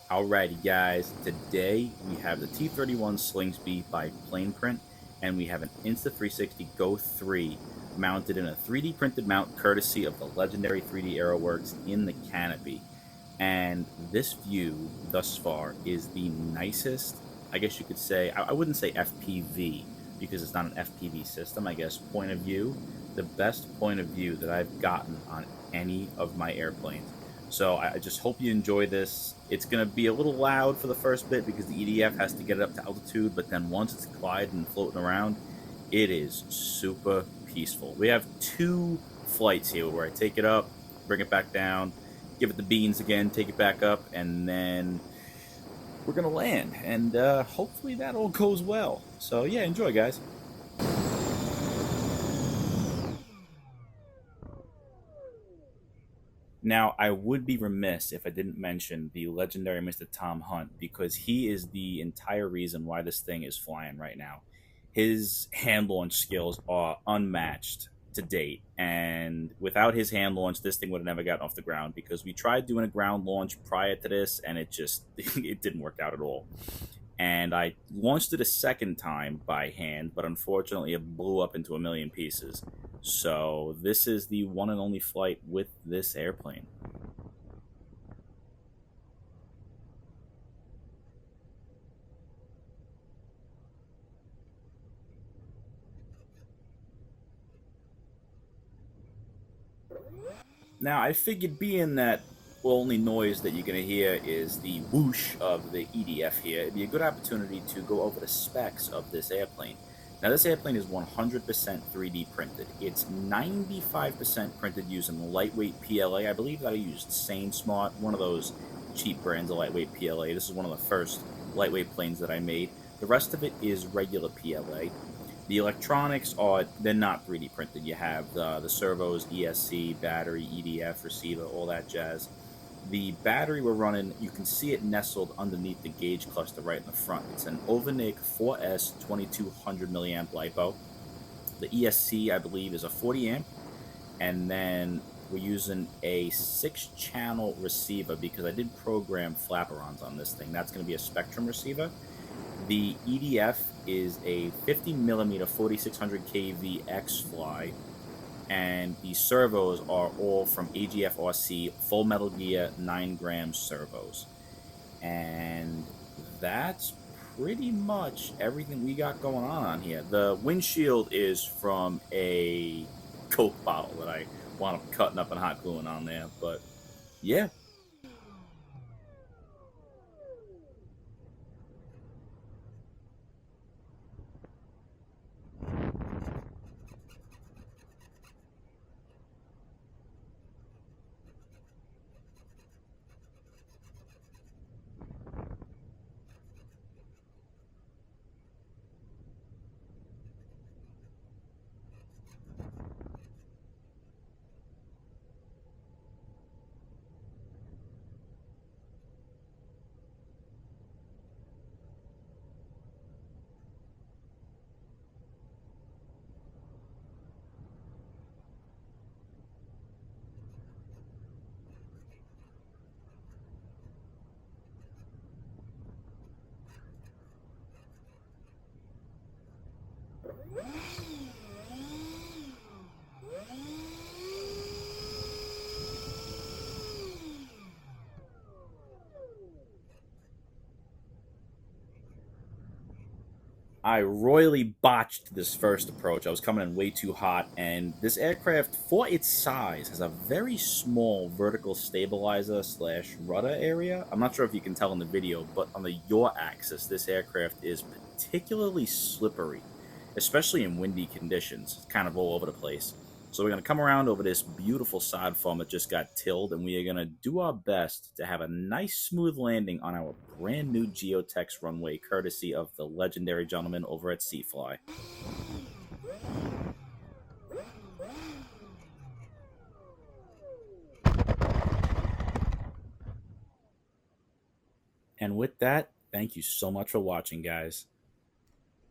Alrighty, guys. Today we have the T31 Slingsby by Planeprint, and we have an Insta360 Go 3 mounted in a 3D printed mount courtesy of the legendary 3D Aeroworks in the canopy. And this view thus far is the nicest, I guess you could say, I wouldn't say FPV because it's not an FPV system, I guess, point of view. The best point of view that I've gotten on any of my airplanes. So I just hope you enjoy this. It's going to be a little loud for the first bit because the EDF has to get it up to altitude, but then once it's quiet and floating around, it is super peaceful. We have two flights here where I take it up, bring it back down, give it the beans again, take it back up, and then we're going to land. And hopefully that all goes well. So yeah, enjoy, guys. Now, I would be remiss if I didn't mention the legendary Mr. Tom Hunt because he is the entire reason why this thing is flying right now. His hand launch skills are unmatched to date, and without his hand launch, this thing would have never gotten off the ground because we tried doing a ground launch prior to this, and it just it didn't work out at all. And I launched it a second time by hand, but unfortunately it blew up into a million pieces. So this is the one and only flight with this airplane. Now I figured being that only noise that you're going to hear is the whoosh of the EDF here, it'd be a good opportunity to go over the specs of this airplane. Now, this airplane is 100% 3D printed. It's 95% printed using lightweight PLA. I believe that I used SaneSmart, one of those cheap brands of lightweight PLA. This is one of the first lightweight planes that I made. The rest of it is regular PLA. The electronics are, they're not 3D printed. You have the servos, ESC, battery, EDF, receiver, all that jazz. The battery we're running, you can see it nestled underneath the gauge cluster right in the front. It's an Overnic 4S 2200 milliamp LiPo. The ESC, I believe, is a 40 amp. And then we're using a 6-channel receiver because I did program flaperons on this thing. That's going to be a Spectrum receiver. The EDF is a 50 millimeter 4600 kV X Fly, and the servos are all from AGF RC Full Metal Gear 9 gram servos. And that's pretty much everything we got going on here. The windshield is from a Coke bottle that I wound up cutting up and hot gluing on there. But yeah, I royally botched this first approach. I was coming in way too hot, and this aircraft, for its size, has a very small vertical stabilizer slash rudder area. I'm not sure if you can tell in the video, but on the yaw axis, this aircraft is particularly slippery, especially in windy conditions. It's kind of all over the place. So we're going to come around over this beautiful sod farm that just got tilled, and we are going to do our best to have a nice smooth landing on our brand new Geotex runway, courtesy of the legendary gentleman over at Seafly. And with that, thank you so much for watching, guys.